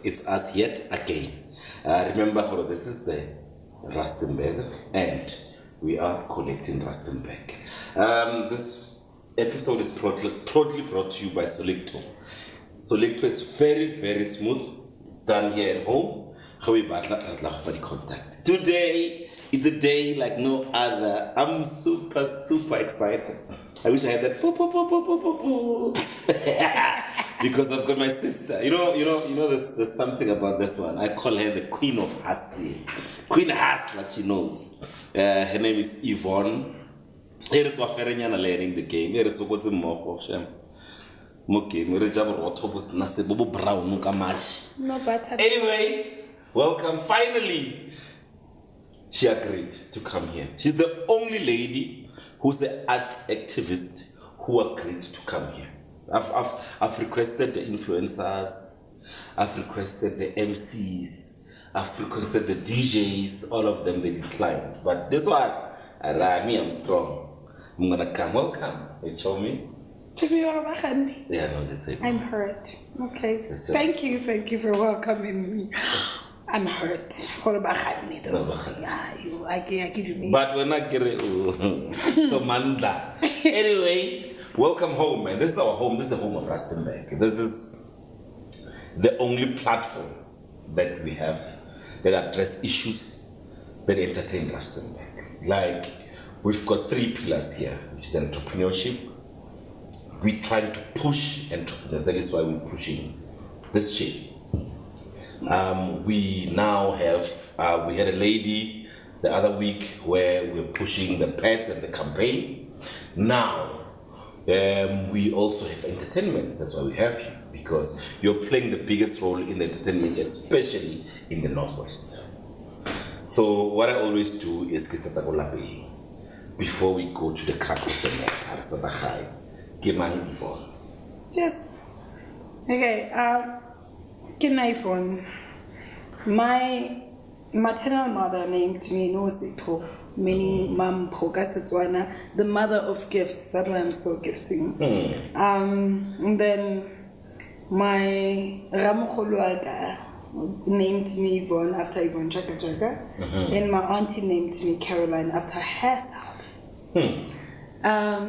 It's us yet again. Remember, this is the Rustenburg, and we are collecting Rustenburg. This episode is proudly brought to you by Solicto. Solicto is very, very smooth, done here at home. Contact. Today is a day like no other. I'm super, super excited. I wish I had that because I've got my sister. You know. There's something about this one. I call her the Queen of Hustle. Queen Hustler, she knows. Her name is Yvonne. Here it's learning the game. Here is what's more of shame. Anyway, welcome. Finally, she agreed to come here. She's the only lady who's the art activist who agreed to come here. I've requested the influencers, I've requested the MCs, I've requested the DJs, all of them they declined. But this one, I'm strong. I'm gonna come. Welcome. You show me. Yeah, no, they say. I'm hurt. Okay. Thank you for welcoming me. I'm hurt. But we're not getting so Manda. Anyway, welcome home, man. This is our home. This is the home of Rustenburg. This is the only platform that we have that address issues that entertain Rustenburg. Like, we've got 3 pillars here, which is entrepreneurship. We're trying to push entrepreneurs. That is why we're pushing this shit. We now have, we had a lady the other week where we're pushing the pets and the campaign. Now, we also have entertainment. That's why we have you, because you're playing the biggest role in the entertainment, especially in the Northwest. So what I always do is before we go to the crux of the matter. Give my Yvonne. Just okay. Give my Yvonne. My maternal mother named me Nosipho, meaning Mam Poka Setswana, the mother of gifts. That's why I'm so gifting. And then my Ramokholwaga named me Yvonne after Yvonne Chaka Chaka, and my auntie named me Caroline after herself.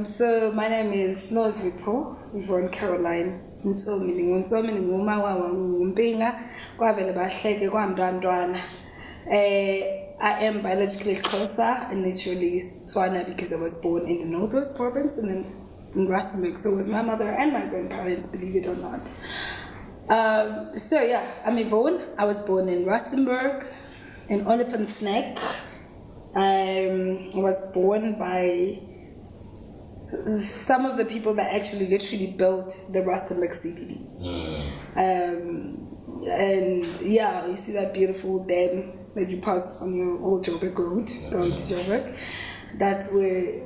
So my name is Nosipho Yvonne Caroline Ntsomi. Ntsomi nguma wampinga kwavele bahleke kwamntwana. I am biologically Xhosa and naturally Tswana because I was born in the Northwest Province and then in Rustenburg. So it was my mother and my grandparents, believe it or not. So yeah, I'm Yvonne. I was born in Rustenburg, in Oliphant's Neck. I was born by some of the people that actually literally built the Rustenburg CBD. And yeah, you see that beautiful dam that you pass on your old Joburg road going to Joburg. That's where,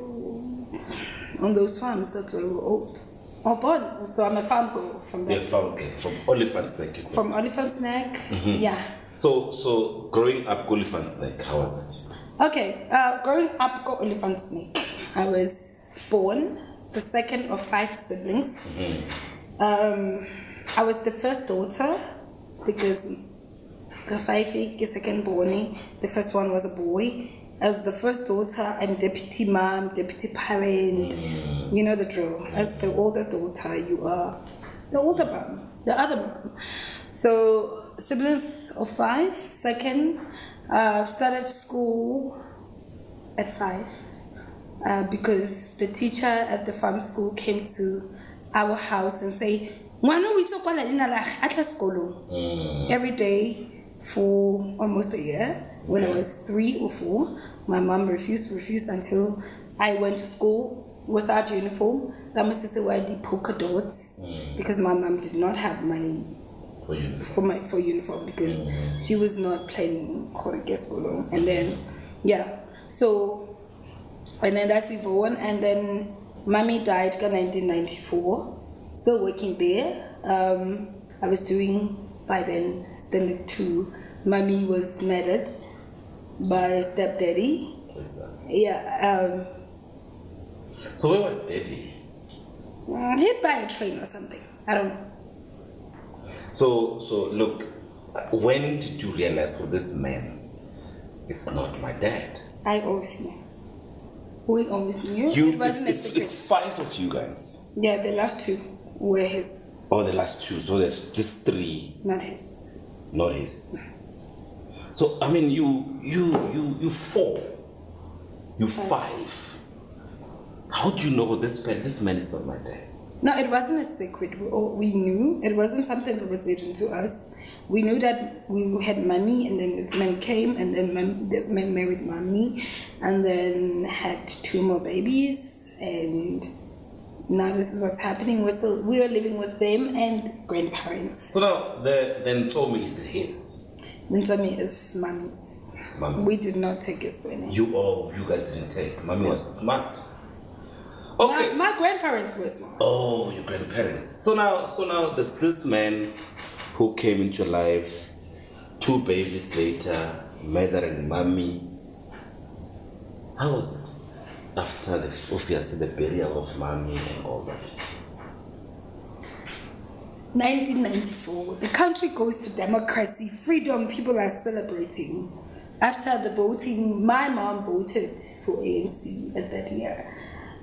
on those farms, that's where we were all born. So I'm a farm girl from that. Yeah, farm girl from Oliphant's Neck, you said. From Oliphant's Neck, yeah. So growing up Oliphant's Neck, how was it? Okay, growing up Oliphant's Neck, I was born the second of 5 siblings. I was the first daughter because the second born, the first one was a boy. As the first daughter, I'm deputy mom, deputy parent. You know the drill. As the older daughter, you are the older mom, the other mom. So siblings of 5. Second, started school at 5. Because the teacher at the farm school came to our house and say, every day for almost a year. When I was 3 or 4, my mom refused until I went to school without uniform. That must say why the polka dots, because my mom did not have money for uniform because she was not planning for school. And then and then that's Yvonne, and then mommy died in 1994. Still working there. I was doing by then standard 2. Mommy was murdered by a stepdaddy. Yeah. So where was daddy? Hit by a train or something. I don't know. So look, when did you realize, oh, this man is not my dad? I always knew. We always knew. It wasn't a secret. It's 5 of you guys. Yeah, the last 2 were his. Oh, the last 2. So there's this 3. Not his. Not his. So I mean, you 4. You 5. How do you know this man is not my dad? No, it wasn't a secret. We knew. It wasn't something that was hidden to us. We knew that we had mommy, and then this man came, and then this man married mommy, and then had 2 more babies, and now this is what's happening. We were living with them and grandparents. So now the Ntsomi is his. Ntsomi is mommy's. It's mommy's. We did not take his surname. You guys didn't take. Mommy was smart. Okay. My grandparents were smart. Oh, your grandparents. So now there's this man who came into your life, 2 babies later, mother and mommy. How was it after the burial of mommy and all that? 1994, the country goes to democracy, freedom, people are celebrating. After the voting, my mom voted for ANC at that year.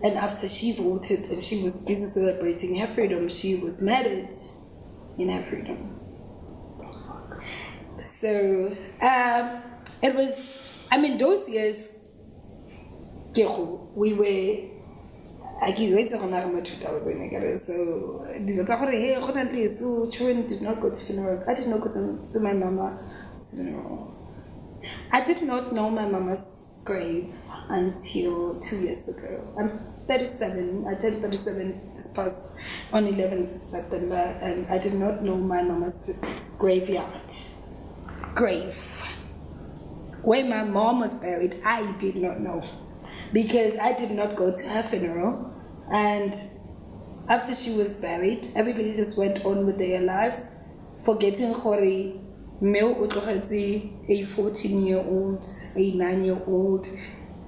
And after she voted and she was busy celebrating her freedom, she was married in her freedom. So it was, I mean, those years, we were, I guess, wait around 2000. So children did not go to funerals. I did not go to my mama's funeral. I did not know my mama's grave until 2 years ago. I'm 37. I turned 37 this past on 11th September, and I did not know my mama's grave where my mom was buried. I did not know because I did not go to her funeral, and after she was buried, everybody just went on with their lives, forgetting Hori. A 14-year-old, a 9-year-old,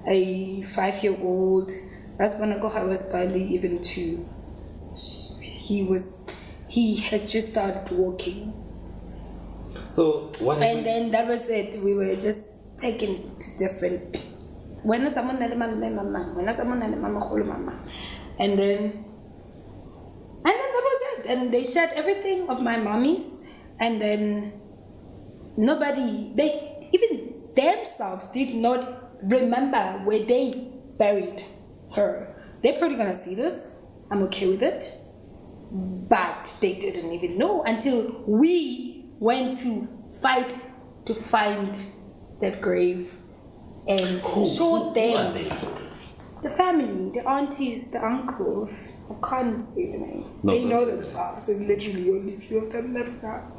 a 5-year-old. That's when I was barely even 2. He had just started walking. So what happened? And then that was it. We were just taken to different. And then that was it. And they shared everything of my mommy's, and then nobody, they even themselves did not remember where they buried her. They're probably gonna see this. I'm okay with it. But they didn't even know until we went to fight to find that grave and showed them. The family, the aunties, the uncles. I can't say the names. They know themselves. There's literally only a few of them left now.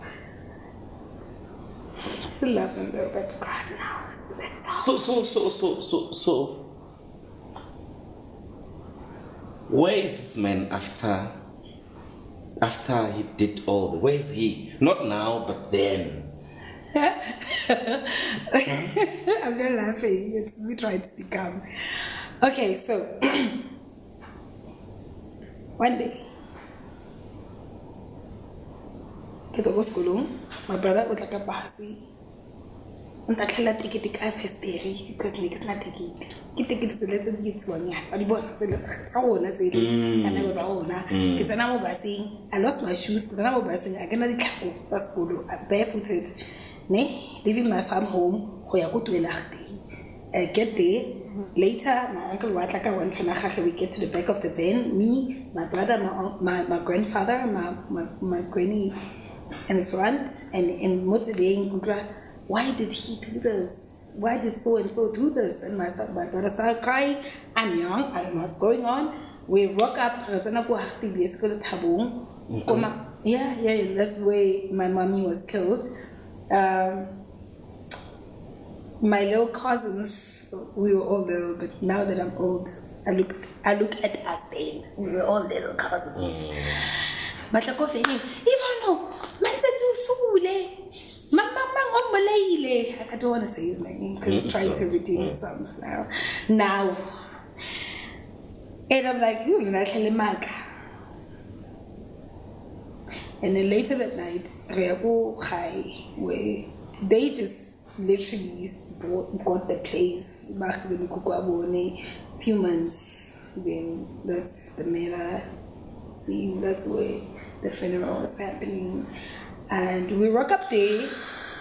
Still love them though, but God knows. So where is this man after he did all the, where is he? Not now, but then. I'm not laughing. We try to become. Okay, so one day, my brother was like a bossy. And I can't take it first because niggas not take it. Ticket is a little bit one yard. But the boy, and I was own. Because I'm passing. I lost my shoes because I'm passing. I cannot go to school. I'm barefooted. Leaving my farm home. I go to I get there. Later, my uncle was like, I went to we get to the back of the van. Me, my brother, my grandfather, my granny in front, and motivating. Why did he do this? Why did so and so do this? And my brother started crying. I'm young. I don't know what's going on. We woke up. Yeah. That's where my mommy was killed. My little cousins, we were all little, but now that I'm old, I look at us then. We were all little cousins. But like, Yvonne, I don't want to say his name because he's trying to redeem himself now. And I'm like, And then later that night, Reago High, where they just literally got the place back when Kukwabone, few months, then that's the mirror scene, that's where the funeral was happening. And we rock up there,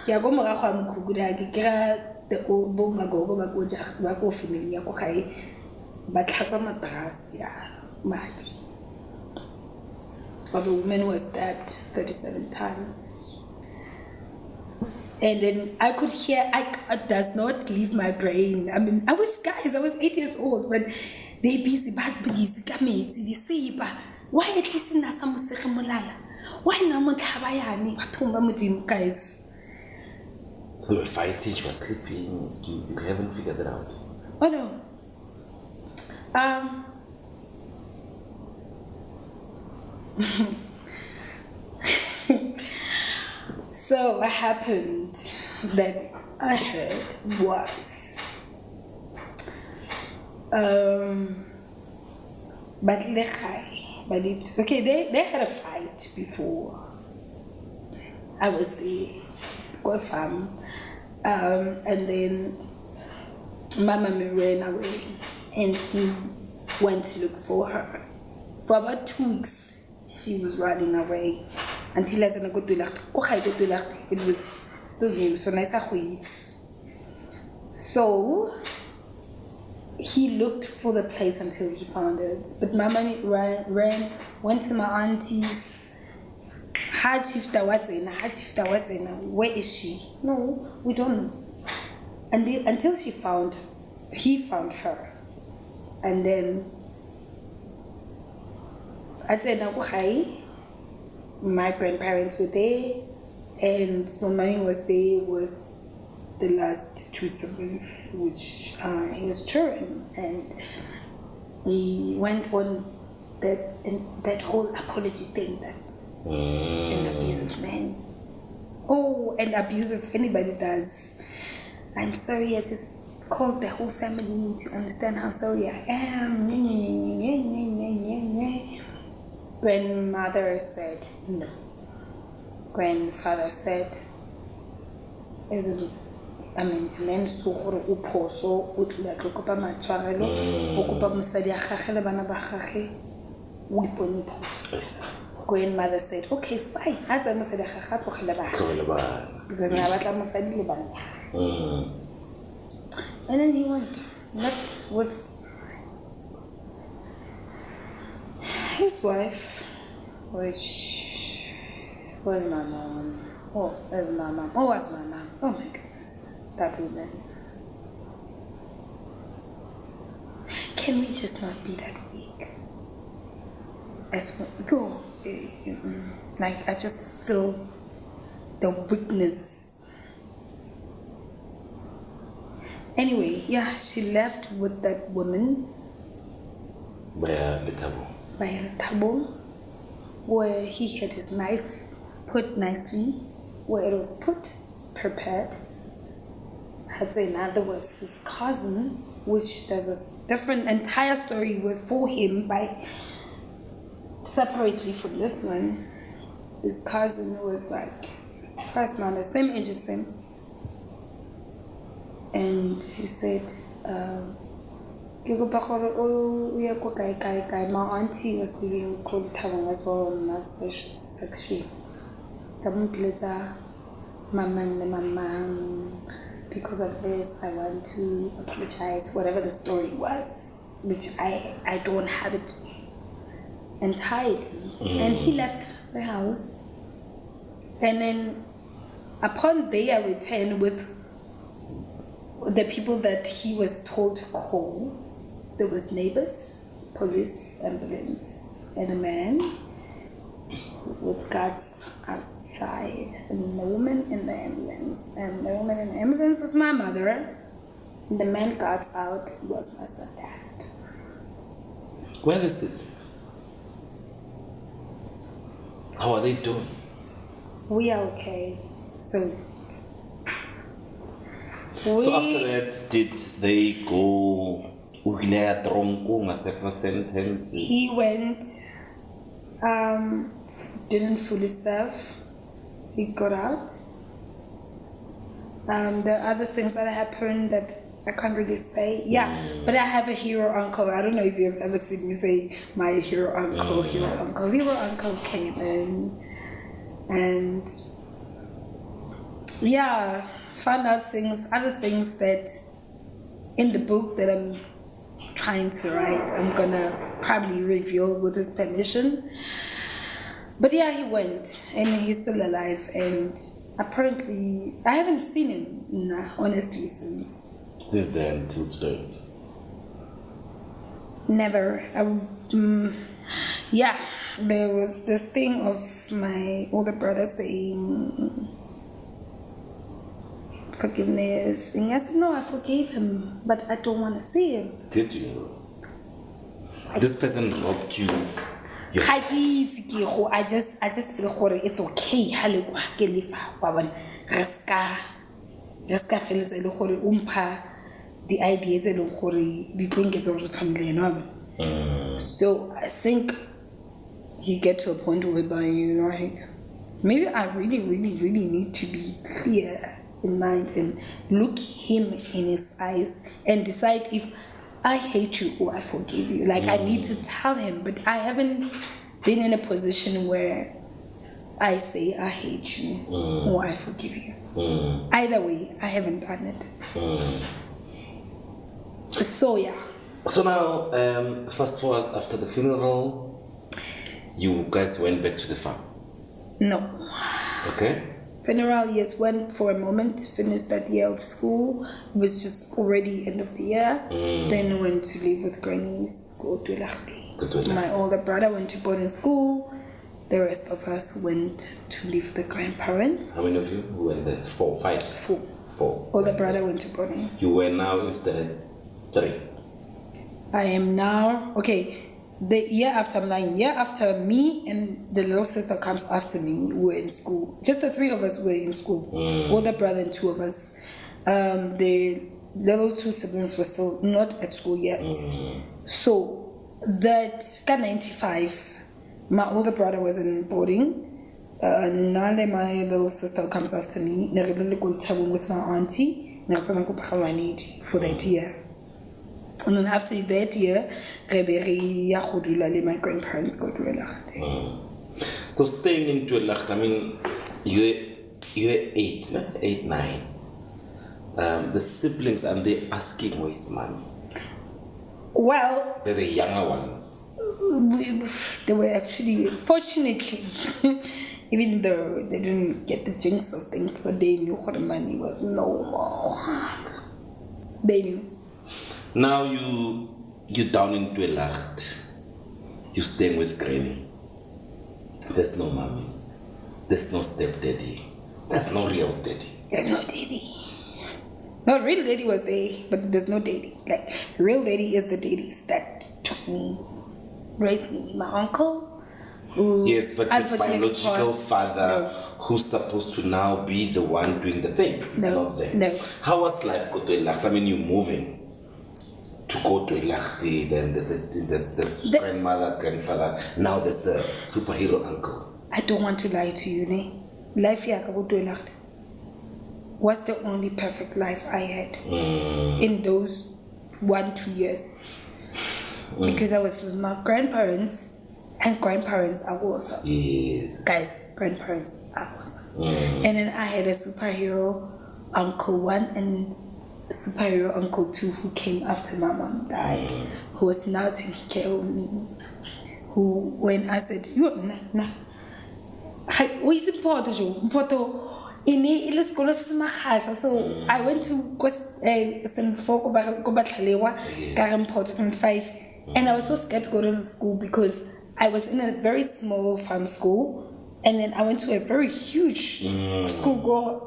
the old Bomago, Bako family, Yakohai, but Hatamatas, yeah, Madi. But the woman was stabbed 37 times. And then I could hear, it does not leave my brain. I mean, I was 8 years old, but they busy back busy, they say, why at least in Nasamuseka? Why not Habayani? What guys? They were fighting, she was sleeping. You haven't figured it out. Oh no. So what happened that I heard was okay, they had a fight before I was there, and then Mama ran away and he went to look for her. For about 2 weeks she was running away until I said it was still new, so nice. So he looked for the place until he found it. But Mama ran, went to my auntie's. Hardship, where is she? No, we don't know. Until he found her. And then I said, my grandparents were there, and so Mommy was there with the last 2 siblings, which he was children, and we went on that whole apology thing that an abusive man. Oh, and abusive anybody does. I'm sorry, I just called the whole family to understand how sorry I am. Grandmother said no. Grandfather said, men so gore o phoso o tla tlokopa matshwarelo o kopa mosadi a gagwe le bana ba gagwe o ipone phoso. Grandmother said, okay, fine. Because and then he went, left with his wife, which was my mom. Oh, was my mom. Oh, was my mom. Oh my goodness. That woman. Can we just not be that weak? Go. Like, I just feel the weakness. Anyway, yeah, she left with that woman. By the table, where he had his knife put nicely, where it was put, prepared. In other words, his cousin, which there's a different entire story for him by separately from this one. His cousin was like first man, the same age as him, and he said, my auntie was being called Tawang as well, not sexy. Mama, because of this, I want to apologize, whatever the story was, which I don't have it entirely. And he left the house, and then upon their return with the people that he was told to call, there was neighbors, police, ambulance, and a man with guards outside, and the woman in the ambulance. And the woman in the ambulance was my mother, and the man guards out was my dad. Where is it? How are they doing? We are okay. So after that, did they go? He went didn't fully serve. He got out. There are other things that happened that I can't really say. Yeah, but I have a hero uncle. I don't know if you've ever seen me say my hero uncle. Hero uncle came in and found out other things that in the book that I'm trying to write, I'm gonna probably reveal with his permission. But yeah, he went and he's still alive, and apparently I haven't seen him honestly since then till today. Never. There was this thing of my older brother saying forgiveness, and I said no, I forgave him, but I don't want to see him. Did you? This person robbed you. I just feel like it's okay. Reska feels a little the ideas and the bring it over something. So I think you get to a point whereby you're like, maybe I really need to be clear in mind and look him in his eyes and decide if I hate you or I forgive you. Like I need to tell him, but I haven't been in a position where I say I hate you or I forgive you. Either way, I haven't done it. So yeah. So now, fast forward after the funeral, you guys went back to the farm? No. Okay. Funeral, yes, went for a moment, finished that year of school. It was just already end of the year. Then went to live with grannies, go to Lahti. My older brother went to boarding school. The rest of us went to live with the grandparents. How many of you went there? 4, 5? 4. Older brother went to boarding. You were now instead 3. I am now, the year after me and the little sister comes after me, we were in school. Just the 3 of us were in school. Older brother and 2 of us. The little 2 siblings were still not at school yet. So that 95, my older brother was in boarding. Now my little sister comes after me. With my auntie for that year. And then after that year, my grandparents go to Elachti. So staying in Elachti, I mean, you're 8, 9. The siblings, and they asking where's mommy? Well, they're the younger ones. They were actually, fortunately, even though they didn't get the jinx of things, but they knew what the money was normal. They knew. Now you're down in Elachti. You're staying with granny. There's no mommy. There's no stepdaddy. There's no real daddy. There's no daddy. No, real daddy was there, but there's no daddy. Like, real daddy is the daddies that took me, raised me. My uncle, who yes, but the biological father who's supposed to now be the one doing the things is not there. No. How was life go to Elachti? I mean, you're moving to go to Elachti, then there's grandmother, grandfather, now there's a superhero uncle. I don't want to lie to you, ne? Life here go to Elachti was the only perfect life I had in those 1-2 years. Because I was with my grandparents, and grandparents are awesome. Yes. Guys, grandparents are awesome. And then I had a superhero uncle 1 and a superhero uncle 2 who came after my mom died, who was now taking care of me. Who, when I said, nah. What is important? So I went to St. 4 St. 5, and I was so scared to go to the school because I was in a very small farm school, and then I went to a very huge school,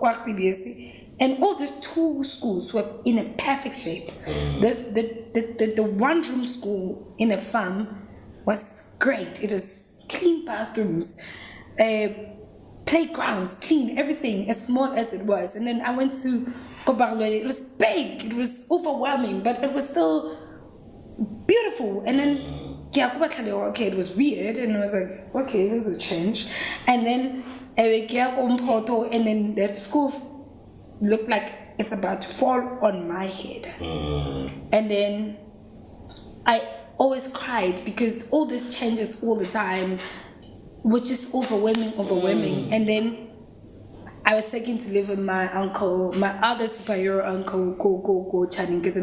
and all these 2 schools were in a perfect shape. The 1-room school in a farm was great. It was clean bathrooms, playgrounds, clean, everything, as small as it was. And then I went to Kobarlwe. It was big, it was overwhelming, but it was still beautiful. And then okay, it was weird, and I was like, okay, this is a change. And then and then that school looked like it's about to fall on my head. And then I always cried because all this changes all the time, which is overwhelming. And then I was taken to live with my uncle, my other superhero uncle, go Channing, and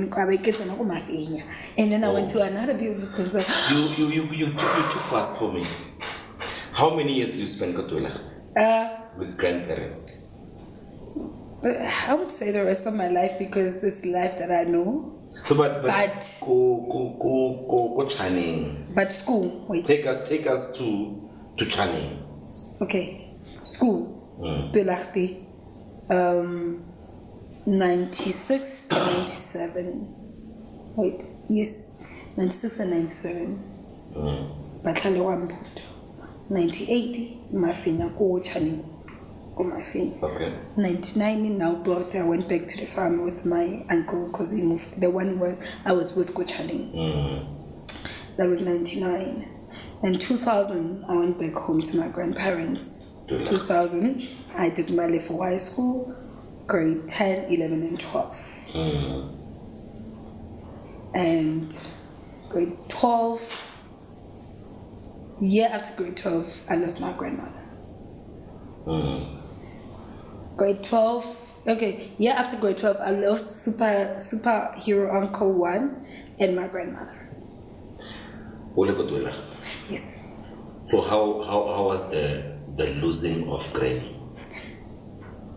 then I went to another beautiful school. You're too fast for me. How many years do you spend Katola? With grandparents? I would say the rest of my life, because it's the life that I know. So, but go Channing. But school, wait. Take us to Channing. Okay, school. 96, 97. Wait, yes, 96 and 97. Batlale wa Mbuto. 98, Mafina go Channing. Okay. 99 now brought I went back to the farm with my uncle because he moved. The one where I was with Go Channing. That was 99. And 2000 I went back home to my grandparents. 2000 I did my level high school, grade 10, 11 and 12. And grade 12, year after grade 12 I lost my grandmother. Grade 12, okay, year after grade 12 I lost superhero uncle 1 and my grandmother. Yes. So how was the losing of Granny?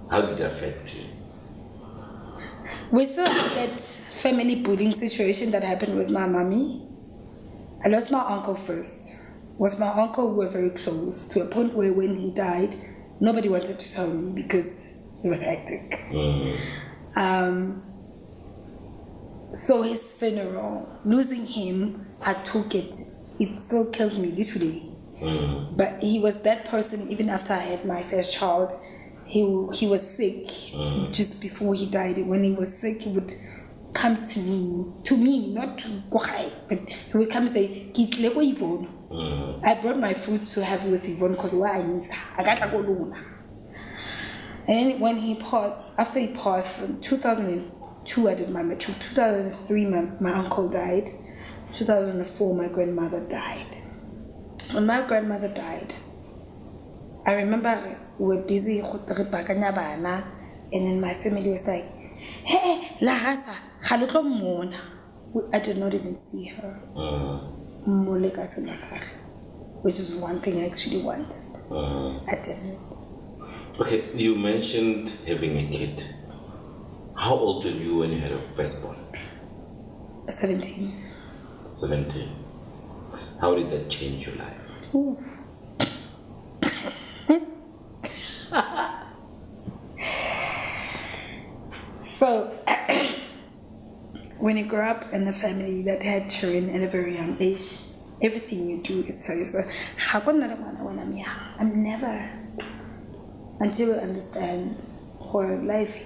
How did it affect you? We saw that family bullying situation that happened with my mommy. I lost my uncle first. With my uncle, we were very close to a point where when he died, nobody wanted to tell me because it was hectic. So his funeral, losing him, I took it. It still kills me literally. But he was that person. Even after I had my first child, he was sick. Just before he died, when he was sick, he would come to me, not to Gohai, but he would come and say, "Kitle ko Yvonne." I brought my fruits to have with Yvonne because why I need I got to go Luna. And when he passed, after he passed, in 2002 I did my matric. 2003 my uncle died. 2004 my grandmother died. When my grandmother died, I remember we were busy and then my family was like, "Hey, Lahasa, I did not even see her. Which is one thing I actually wanted. I didn't. Okay, you mentioned having a kid. How old were you when you had a firstborn? 17. 17. How did that change your life? So, when you grow up in a family that had children at a very young age, everything you do is tell yourself, I'm never, until you understand whole life.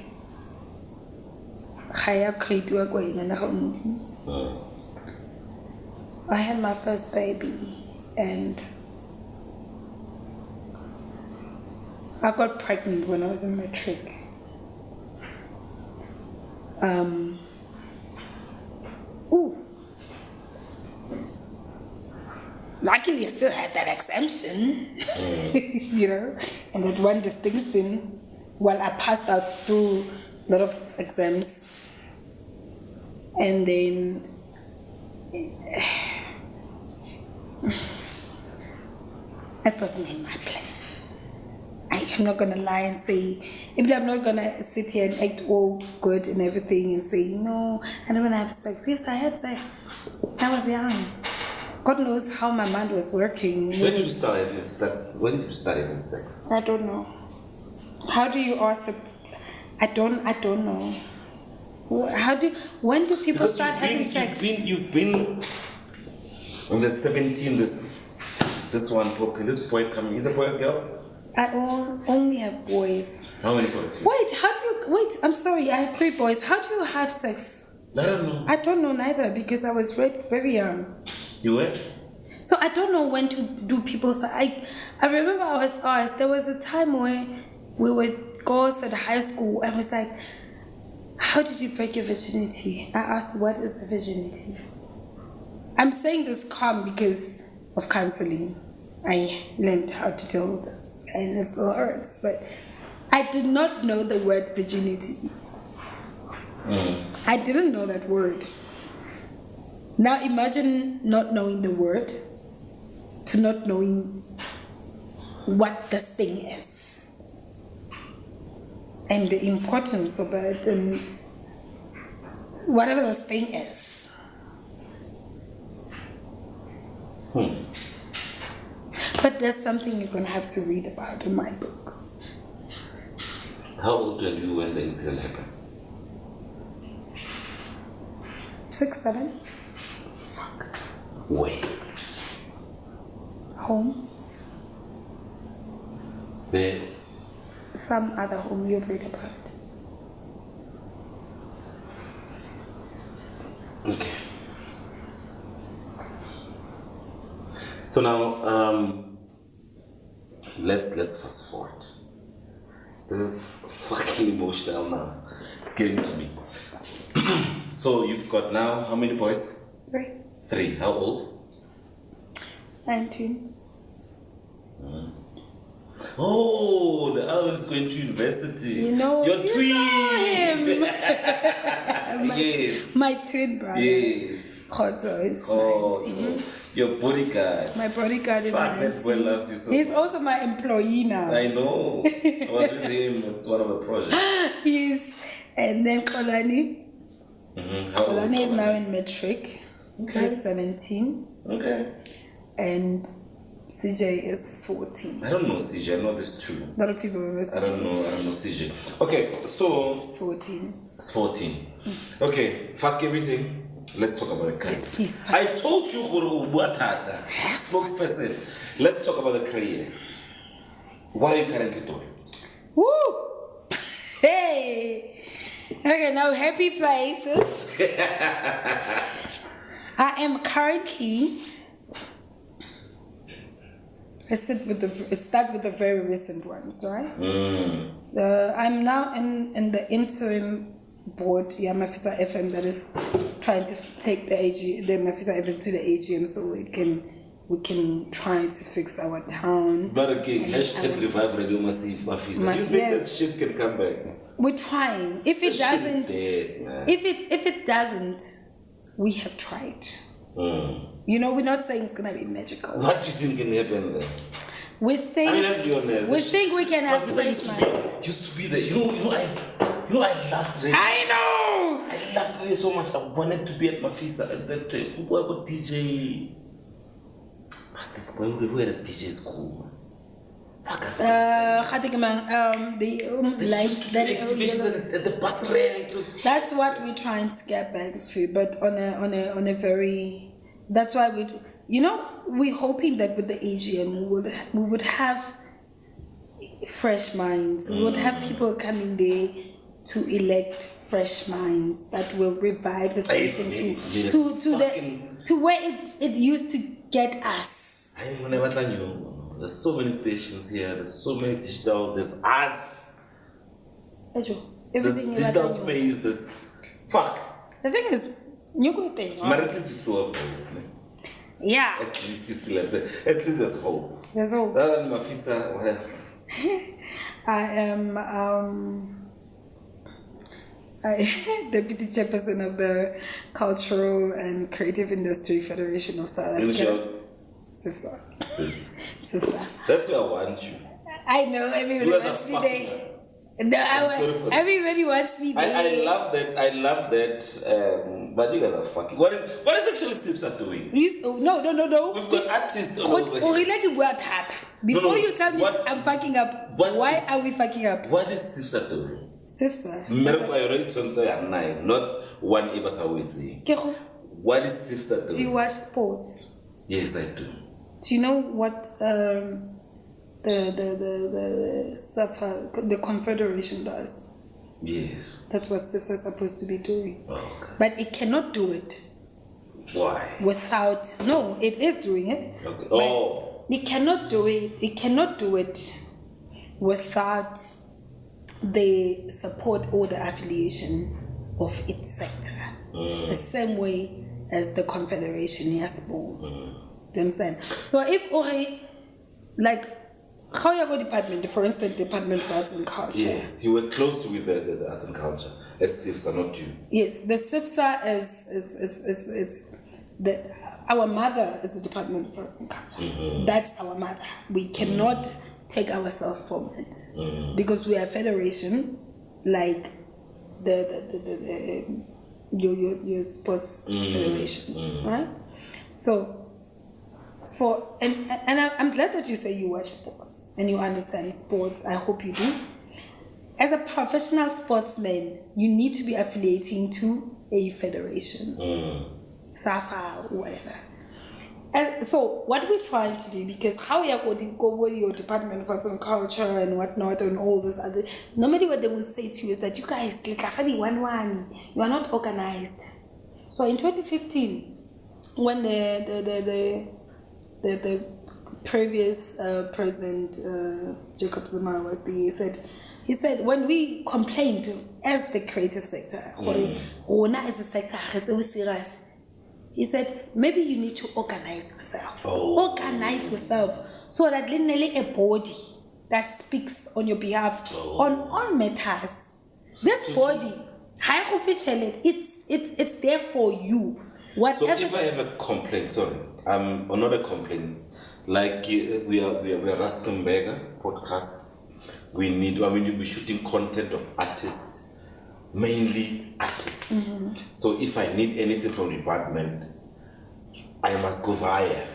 I had my first baby and I got pregnant when I was in matric. Luckily I still had that exemption, you know, and that one distinction. Well, I passed out through a lot of exams, and then that wasn't in my plan. I'm not gonna lie and say, maybe I'm not gonna sit here and act all good and everything and say, no, I don't wanna have sex. Yes, I had sex. I was young. God knows how my mind was working. When did you start having sex? When did you start having sex? I don't know. How do you ask? I don't know. When do people because start having sex? You've been on the 17. This one popping. This boy coming. Is a boy or girl? I only have boys. How many boys? Wait, I'm sorry, I have 3 boys. How do you have sex? I don't know. I don't know neither because I was raped very young. You were? So I don't know when to do people say. I remember I was asked, there was a time where we would go at high school and was like, how did you break your virginity? I asked, what is a virginity? I'm saying this calm because of counseling. I learned how to deal with this. And it still hurts, but I did not know the word virginity. I didn't know that word. Now imagine not knowing the word to not knowing what this thing is and the importance of it and whatever this thing is. But there's something you're going to have to read about in my book. How old were you when the incident happened? 6, 7. Fuck. Where? Home. Where? Some other home you've read about. Okay. So now, let's fast forward. This is fucking emotional now. It's getting to me. So you've got now how many boys? 3. 3. How old? 19. Oh, the other one is going to university. You know, your twin. Know him. Yes. My twin brother. Yes. Khozo is 19. Your bodyguard. My bodyguard is Fuck, 19. that boy loves you so He's much. also my employee now. I know. I was with him. It's one of the projects. Yes. And then Kolani. How old Kolani is now in matric. Okay. He's 17. Okay. And CJ is 14. I don't know CJ. I know this too. A lot of people remember CJ. I don't know CJ. Okay, so It's 14. it's 14. Okay, fuck everything. Let's talk about the career. Yes, please. I told you spokesperson. Let's talk about the career. What are you currently doing? Woo! Hey! Okay, now happy places. I am currently. I start with the very recent ones, right? I'm now in the interim board, Mafisa FM, that is trying to take the Mafisa FM to the AGM so we can try to fix our town. But again, hashtag revive Radio Massive Mafisa. You think that shit can come back? We're trying. If it doesn't, dead, man. if it doesn't, we have tried. You know, we're not saying it's gonna be magical. What do you think can happen then? We think. I mean, let's be honest. We think we can have Mafisa used to be there. You know, I loved radio. I know. I loved radio so much. I wanted to be at Mafisa at that time. What about DJ? We had a DJ school. The lights that the bus rank. That's what we're trying to get back to, but on a very. That's why we're hoping that with the AGM we would have fresh minds. We would have people coming there to elect fresh minds that will revive the station to where it used to get us. There's so many stations here. There's so many digital. There's us. There's digital space. There's fuck. The thing is, new good thing. But at least you still have hope. Yeah. At least you still have that. At least there's hope. There's hope. Other than Mafisa, what else? I am Deputy Chairperson of the Cultural and Creative Industry Federation of South Africa. Sifsa. That's where I want you. I know everybody wants me there. No, everybody wants me there. I love that. But you guys are fucking. What is actually Sifsa doing? No. We've got artists all over here. Before you tell me I'm fucking up, why are we fucking up? What is Sifsa doing? Sifsa? Not one Ibasa. What is Sifsa doing? Do you watch sports? Yes, I do. Do you know what the Confederation does? Yes. That's what SIFSA is supposed to be doing. Oh, okay. But it cannot do it Why? No, it is doing it. Okay. But it cannot do it. It cannot do it without the support or the affiliation of its sector. The same way as the Confederation, yes, sports. Do you understand? So if how you go department, for instance, Department of Arts and Culture. Yes, you were close with the arts and culture. As SIFSA, not you. Yes, the SIFSA is our mother is the Department of Arts and Culture. That's our mother. We cannot take ourselves from it because we are a federation, like your sports federation, right? So. I'm glad that you say you watch sports and you understand sports. I hope you do. As a professional sportsman, you need to be affiliating to a federation, SAFA, whatever. And so what we're trying to do, because how you are going to go with your Department of Arts and Culture and whatnot and all this other, normally what they would say to you is that you guys, you are not organized. So in 2015, when the previous president, Jacob Zuma, was there, he said, when we complained as the creative sector, as a sector, he said, maybe you need to organize yourself. Organize yourself so that literally a body that speaks on your behalf on all matters. This body, it's there for you. Whatever. So if I have a complaint, another complaint, like we are Rustenburg podcast, we're shooting content of artists, mainly artists. So if I need anything from the department, I must go via.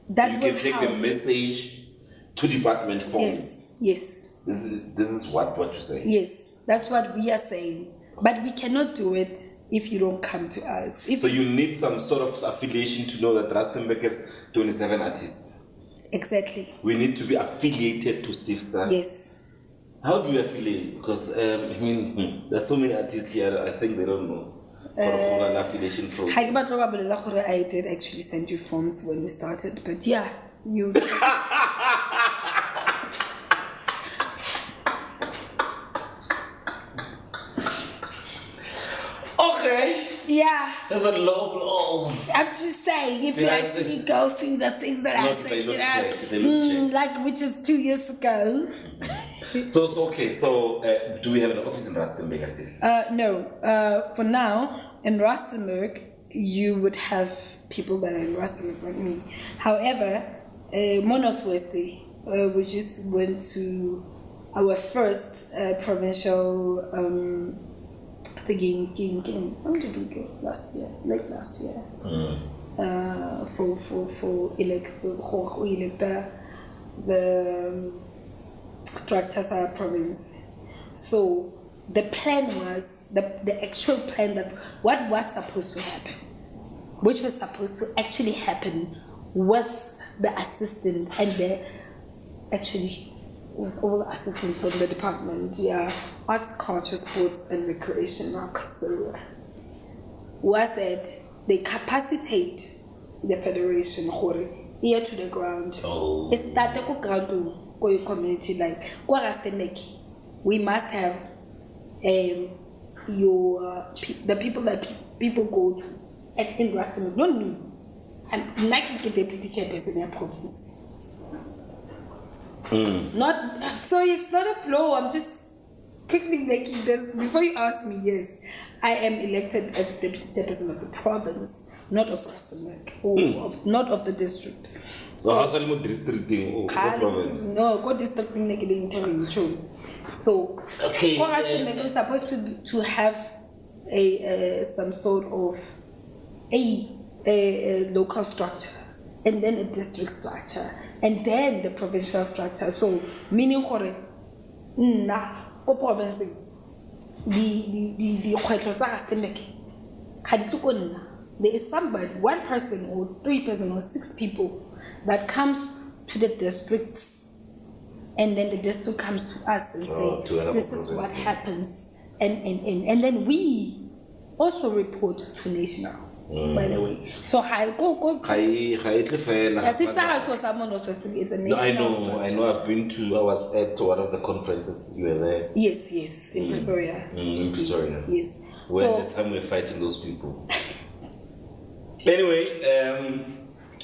That you can take the message to department for me. Yes. This is what you say. Yes, that's what we are saying. But we cannot do it if you don't come to us. So you need some sort of affiliation to know that Rustenburg has 27 artists. Exactly. We need to be affiliated to SIFSA. Yes. How do you affiliate? Because there's so many artists here. I think they don't know for an affiliation process. I did actually send you forms when we started, but yeah, you. Okay. Yeah. That's a low blow. I'm just saying, if you actually go through the things that I said, like which is 2 years ago. So okay. So do we have an office in Rustenburg? No. For now, in Rustenburg, you would have people that are in Rustenburg like me. However, Monoswesi, we just went to our first provincial. When did we go? Late last year. For elect the structures our province. So the plan was the actual plan that what was supposed to happen, which was supposed to actually happen with the assistant and with all the assistants from the department, arts, culture, sports, and recreation, was that they capacitate the federation ear to the ground. It's that the ground to your community like we must have the people that people go to in Rustenburg, not me. And like the deputy chairperson in their province. So it's not a blow. I'm just quickly making this before you ask me. Yes, I am elected as deputy chairperson of the province, not of Rustenburg or not of the district. So how's the district thing? Province? No, go district thing like the interim show. So okay, for Rustenburg, we're supposed to have some sort of a local structure and then a district structure. And then the provincial structure. So, meaning the province, there is somebody, one person or 3 person or 6 people that comes to the districts, and then the district comes to us and say, this is what happens. And then we also report to national. by the way. So I go. As if I saw someone also, it's a national I know. I've been to. I was at one of the conferences. You were there. Yes, in Pretoria. In Pretoria. Yes. When the time we're fighting those people. Anyway,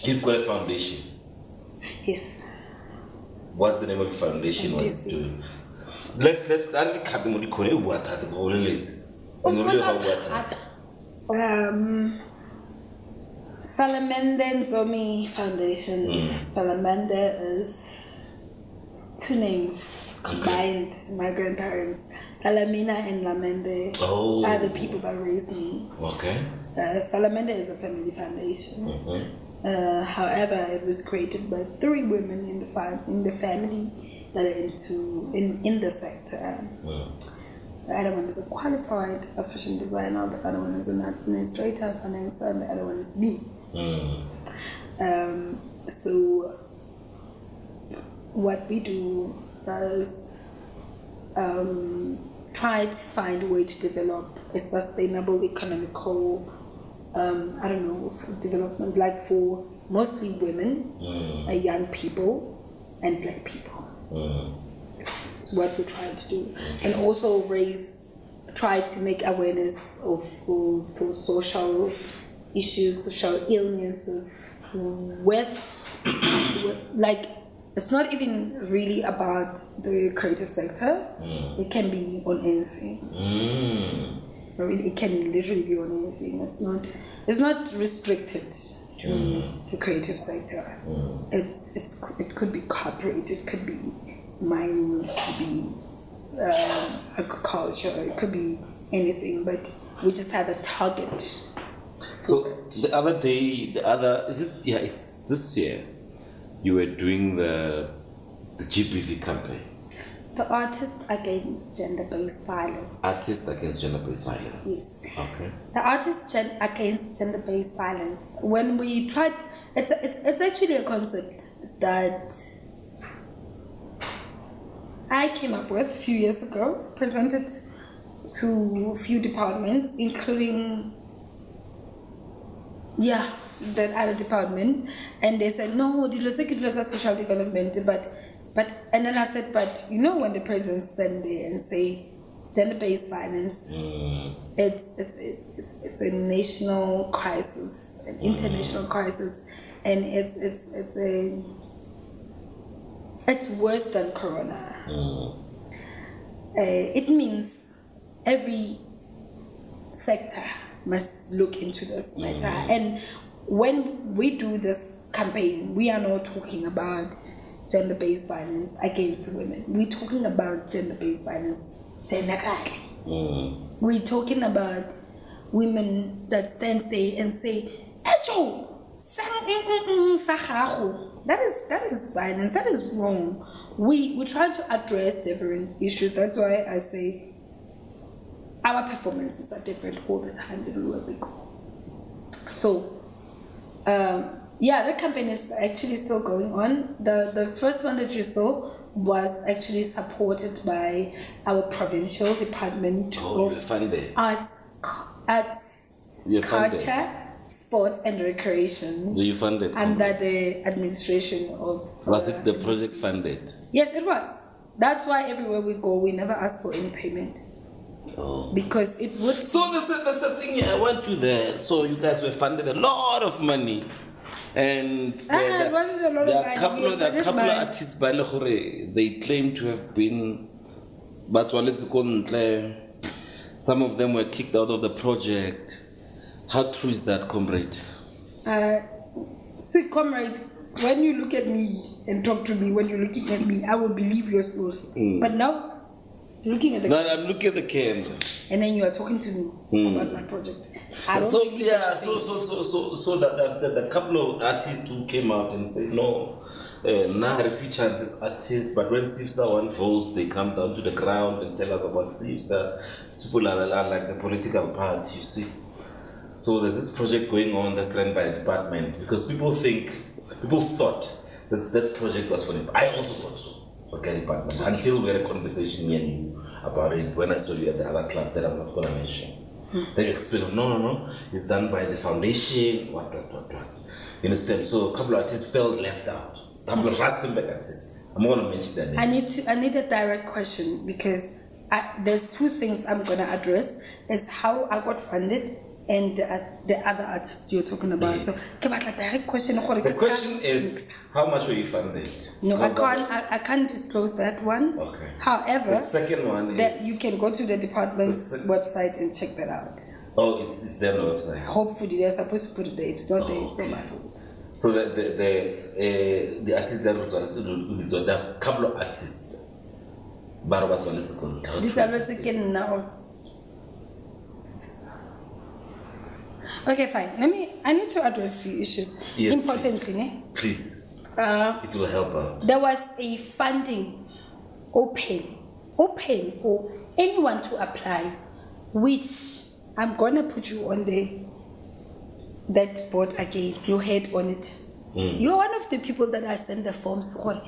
you've got a foundation. Yes. What's the name of the foundation? What it's doing? Let's cut them on the corner. What are the Yvonne Ntsomi Foundation. Salamander is two names combined. My grandparents, Salamina and Lamende, are the people that raised me. Okay. Salamander is a family foundation. However, it was created by 3 women in the family that are in the sector. The other one is a qualified fashion designer, the other one is an administrator, financer, and the other one is me. So what we do is try to find a way to develop a sustainable economical development, like for mostly women, young people, and black people. It's what we try to do, and also try to make awareness for social issues, social illnesses, with like, it's not even really about the creative sector. It can be on anything. It can literally be on anything. It's not restricted to the creative sector. It could be corporate, it could be mining, it could be agriculture, it could be anything, but we just have a target. So the other day, it's this year, you were doing the GBV campaign. The Artists Against Gender-Based Violence. Artists Against Gender-Based Violence. Yes. Okay. The Artists Against Gender-Based Violence. When we tried, it's actually a concept that I came up with a few years ago, presented to a few departments, including that other department, and they said no, the social development, but and then I said, but when the president stand there and say gender-based violence, it's a national crisis, an international crisis, and it's worse than corona. It means every sector must look into this matter. And when we do this campaign, we are not talking about gender-based violence against women. We're talking about gender-based violence generally. We're talking about women that stand there and say, Echo, that is violence, that is wrong. We try to address different issues. That's why I say our performances are different all the time everywhere we go. So the campaign is actually still going on. The first one that you saw was actually supported by our provincial department of arts, culture, sports and recreation. Do you fund it? Under the administration of... Was it the project funded? Yes, it was. That's why everywhere we go, we never ask for any payment. Because it would... So that's the thing, I want you there. So you guys were funded a lot of money. And it wasn't a lot of money. There are a couple of artists by Lahore, they claim to have been, but some of them were kicked out of the project. How true is that, comrade? See, comrade, when you look at me and talk to me, when you're looking at me, I will believe your story. But now, looking at the camera. I'm looking at the camera. And then you are talking to me about my project. So the couple of artists who came out and said, no, now a few chances artists, but when SIFSA one votes, they come down to the ground and tell us about SIFSA. People are like the political party, you see. So there's this project going on that's run by a department, because people thought that this project was for them. I also thought so. Okay, department. Until we had a conversation me and you about it when I saw you at the other club that I'm not going to mention. They explain, no, it's done by the foundation, what. You understand? So a couple of artists felt left out. A couple of Rustenburg artists. I'm going to mention their names. I need a direct question because there's two things I'm going to address. It's how I got funded and the other artists you're talking about. Yes. So, a direct question. The question is, how much were you funded? No, I can't disclose that one. Okay. However, the second one that is, you can go to the department's website and check that out. Oh, it's there on the website. Hopefully, they're supposed to put it there. If it's not there, it's not my fault. So the artists that was a couple of artists. These are not taken now. Okay, fine. I need to address a few issues. Yes, importantly, please. It will help out. There was a funding open for anyone to apply, which I'm gonna put you on that board again. Your head on it. You're one of the people that I send the forms for.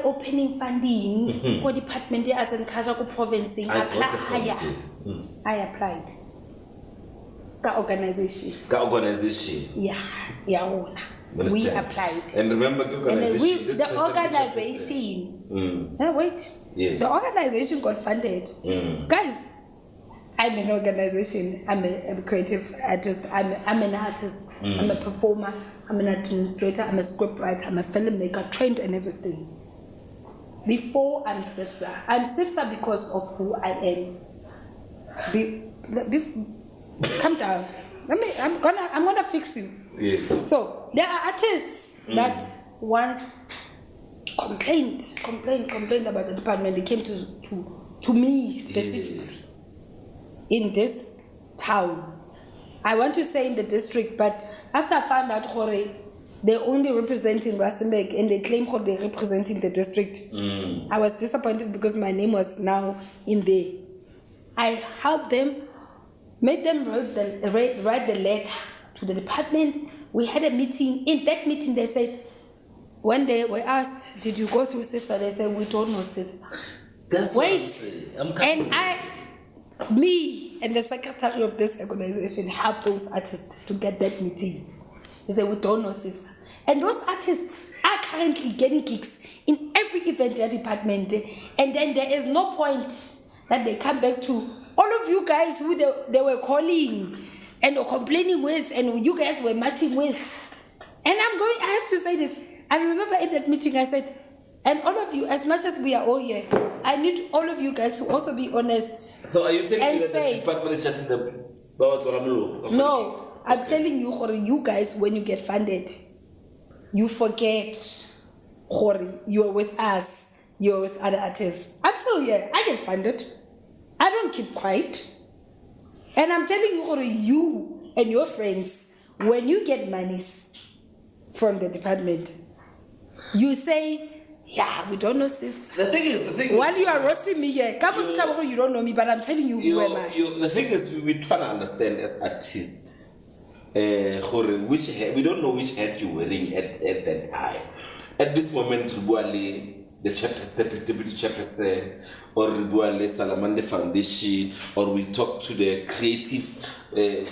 Opening funding for department of arts and culture province. I applied. Organization. Yeah. We applied. And remember the organization. The organization. Yes. The organization got funded. Guys, I'm an organization. I'm a creative artist. I'm an artist. I'm a performer. I'm an administrator. I'm a scriptwriter. I'm a filmmaker, trained and everything. Before I'm SIFSA. I'm SIFSA because of who I am. Calm down. I'm gonna fix you. Yes. So there are artists that once complained about the department. They came to me specifically in this town. I want to say in the district, but after I found out they're only representing Rustenburg and they claim they're representing the district. I was disappointed because my name was now in there. I helped them, made them write the letter to the department. We had a meeting. In that meeting, they said, when they were asked, did you go through SIFSA? They said, we don't know SIFSA. Wait, me and the secretary of this organization helped those artists to get that meeting. They said, we don't know SIFSA. And those artists are currently getting gigs in every event at department. And then there is no point that they come back to all of you guys who they were calling and complaining with, and you guys were matching with. And I have to say this. I remember in that meeting I said, and all of you, as much as we are all here, I need all of you guys to also be honest. So are you telling me that the department is shutting them? No, I'm telling you, you guys, when you get funded, you forget you're with us, you're with other artists. I'm still here. I get funded. I don't keep quiet. And I'm telling you, you and your friends, when you get monies from the department, you say, yeah, we don't know SIFSA. The thing is, while you are roasting me here, you don't know me, but I'm telling you who am I. The thing is, we're trying to understand as artists, we don't know which hat you're wearing at that time. At this moment, the deputy chairperson, or Salamande Foundation, or we talk to the creative,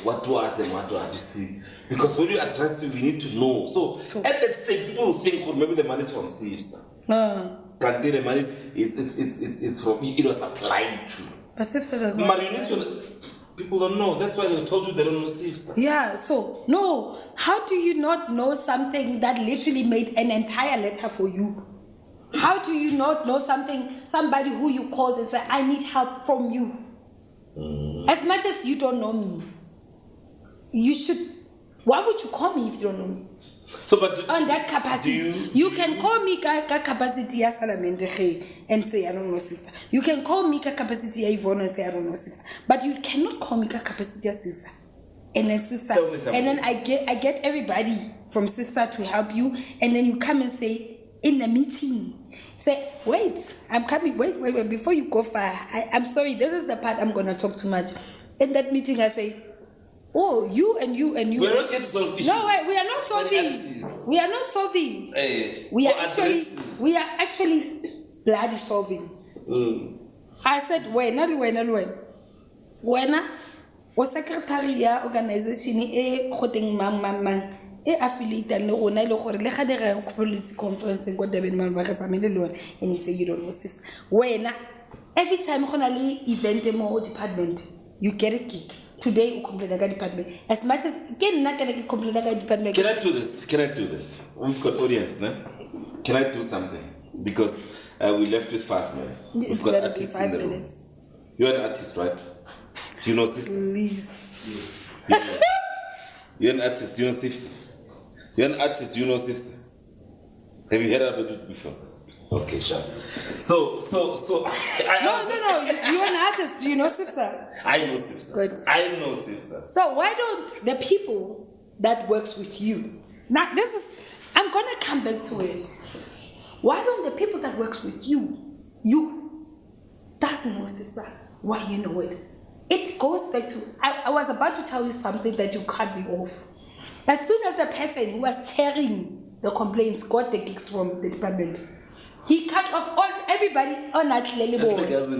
what, you see. Because when you address you, we need to know. So at that stage, people think, maybe the money is from SIFSA. Can't the money it's from, it was applied to. But SIFSA does not. But you need to, people don't know. That's why they told you they don't know SIFSA. Yeah, so, no. How do you not know something that literally made an entire letter for you? How do you not know somebody who you called and said, I need help from you? As much as you don't know me, you should, why would you call me if you don't know me? So, but on that capacity, you can call me capacity as and say I don't know SIFSA. You can call me capacity Yvonne and say I don't know SIFSA. But you cannot call me capacity as SIFSA. And then SIFSA, and then I get everybody from SIFSA to help you, and then you come and say in the meeting, say, wait, I'm coming, wait, before you go far, I'm sorry, this is the part I'm gonna talk too much. In that meeting I say, oh, you and you. We're not here to solve issues. No, we are not solving. We are not solving. We are actually bloody solving. I said, when o secretary ya organization e goteng mang e affiliate le rona le gore le ga dire policy conference go Durban man ba ga le lona and you say you don't know sis wena every time gona le event mo department you get a gig today you complain about department as much as can complain about department. Can I do this we've got audience no? Can I do something because we left with 5 minutes. We've got artists in the room. You're an artist, right? Do you know sis? Please. You're an artist, do you know sis? You're an artist, do you know sis? Have you heard about it before? Okay, sure. So No, you're an artist, do you know Sifsa? I know Sifsa. Good. I know Sifsa. So why don't the people that works with you, now I'm gonna come back to it. Why don't the people that works with you doesn't know Sifsa? Why you know it? It goes back to, I was about to tell you something that you cut me off. As soon as the person who was chairing the complaints got the gigs from the department, he cut off everybody on that level.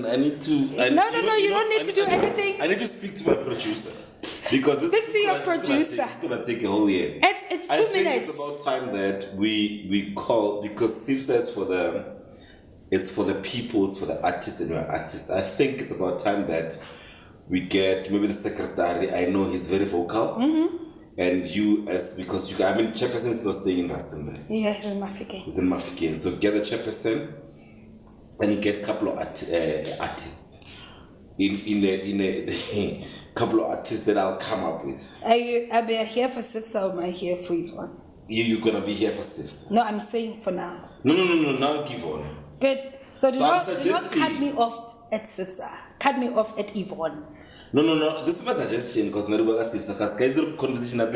I need to. No, you don't need to do anything. I need to speak to my producer because speak to your producer. It's gonna take a whole year. It's 2 minutes. It's about time that we call because Steve says it's for the people, it's for the artists and we're artists. I think it's about time that we get maybe the secretary. I know he's very vocal. Mm-hmm. And you, because chairperson is not staying in Rustenburg. Yeah, he's in Mafikeng. He's in Mafikeng. So get the chairperson and get a couple of artists in a couple of artists that I'll come up with. Are you here for Sifsa or am I here for Yvonne? You're gonna be here for Sifsa. No, I'm saying for now. No, now Yvonne. Good. So do not cut me off at Sifsa. Cut me off at Yvonne. No. This is my suggestion because conversation and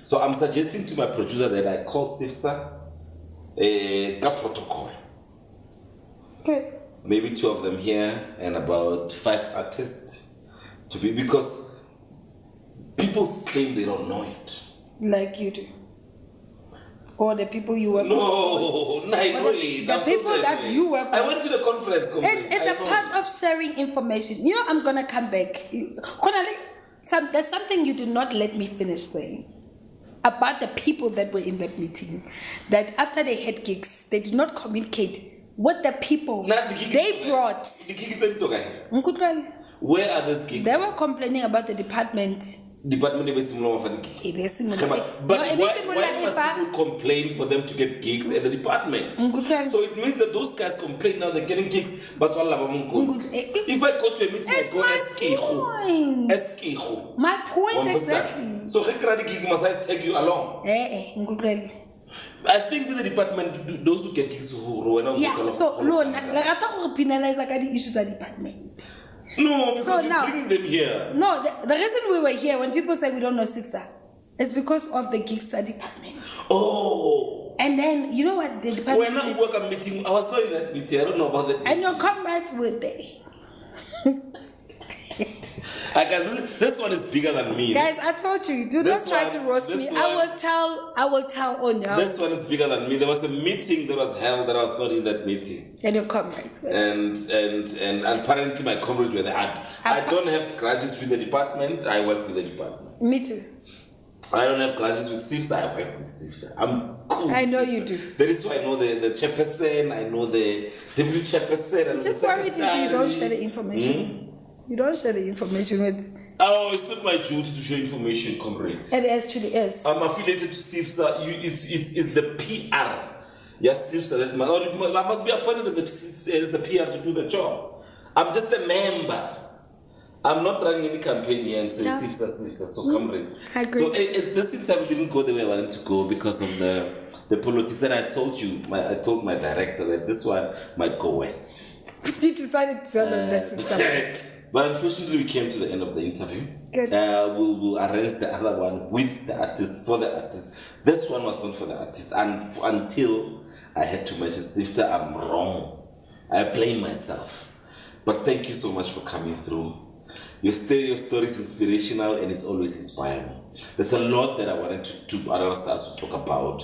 so I'm suggesting to my producer that I call Sifsa a protocol. Okay. Maybe 2 of them here and about 5 artists to be because people claim they don't know it. Like you do. Or the people you work with. No, not really. The people that you work with. I went to the conference. It's a part of sharing information. You know, I'm going to come back. There's something you do not let me finish saying about the people that were in that meeting. That after they had gigs, they did not communicate with the people they brought. The gigs are okay. Where are those gigs? They were complaining about the department. But why must people complain for them to get gigs at the department? So it means that those guys complain now they're getting gigs. But if I go to a meeting, I go as Kiho. My point exactly. So the gig must take you along. I think with the department, those who get gigs who penalize the issues at the department. No, because you're bringing them here. No, the reason we were here, when people say we don't know Sifsa, is because of the gigs department. Oh. And then, you know what the department When I work a meeting, I was not in that meeting, I don't know about that meeting. And your comrades were there. This one is bigger than me. Guys, I told you, do not try to roast me. I will tell Onya. This one is bigger than me. There was a meeting that was held that I was not in that meeting. And your comrades were there. And apparently my comrades were there. I don't have grudges with the department. I work with the department. Me too. I don't have clashes with Sifsa. I work with Sifsa. I'm cool. I know you do. That is why I know the chairperson. I know the deputy chairperson. I'm just worried if you don't share the information. You don't share the information with. Oh, it's not my duty to share information, comrade. It actually is. I'm affiliated to Sifsa. It's the PR. Yes, Sifsa. I must be appointed as a PR to do the job. I'm just a member. I'm not running any campaign here and saying Sifsa, so comrade. I agree. So this interview didn't go the way I wanted to go because of the politics. And I told my director that this one might go west. You decided to tell them this. But unfortunately, we came to the end of the interview. Good. We'll arrange the other one with the artist, for the artist. This one was not for the artist. And until I had to mention Sifta, I'm wrong. I blame myself. But thank you so much for coming through. Your story is inspirational and it's always inspiring. There's a lot that I wanted to talk about.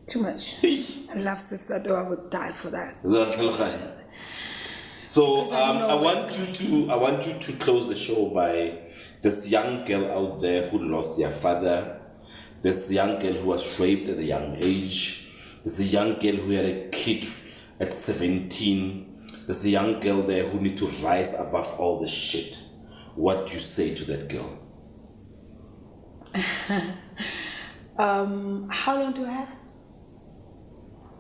Too much. I love Sifta, though I would die for that. So Because I know I where want you to close the show by this young girl out there who lost their father, this young girl who was raped at a young age, there's a young girl who had a kid at 17, there's a young girl there who need to rise above all the shit. What do you say to that girl? How long do I have?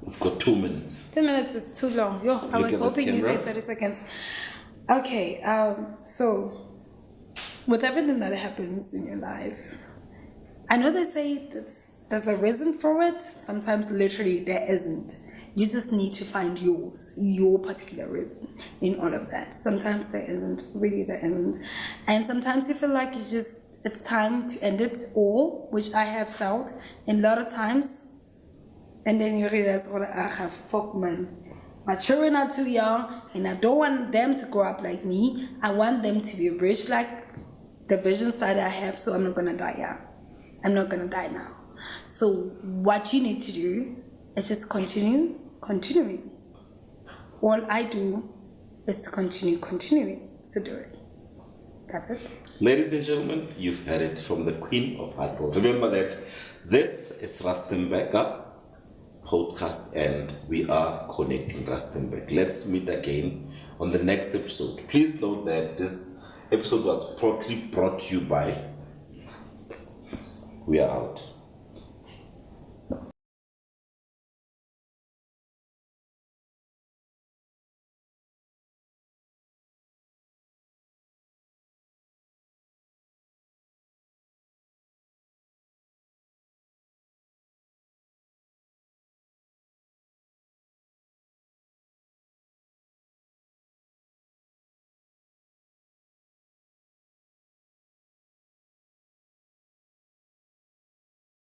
We've got 2 minutes. 2 minutes is too long. Yo, I was at the hoping you camera. said 30 seconds. Okay, so with everything that happens in your life, I know they say there's a reason for it. Sometimes literally there isn't. You just need to find your particular reason in all of that. Sometimes there isn't, really there isn't. And sometimes you feel like it's time to end it all, which I have felt in a lot of times. And then you realize, oh, fuck man. My children are too young and I don't want them to grow up like me. I want them to be rich like the visions that I have, so I'm not gonna die young. I'm not gonna die now. So what you need to do is just continuing. All I do is to continuing. So do it. That's it. Ladies and gentlemen, you've heard it from the Queen of Hustle. Remember that this is Rustenburg podcast and we are connecting Rustenburg. Let's meet again on the next episode. Please note that this episode was proudly brought to you by We Are Out.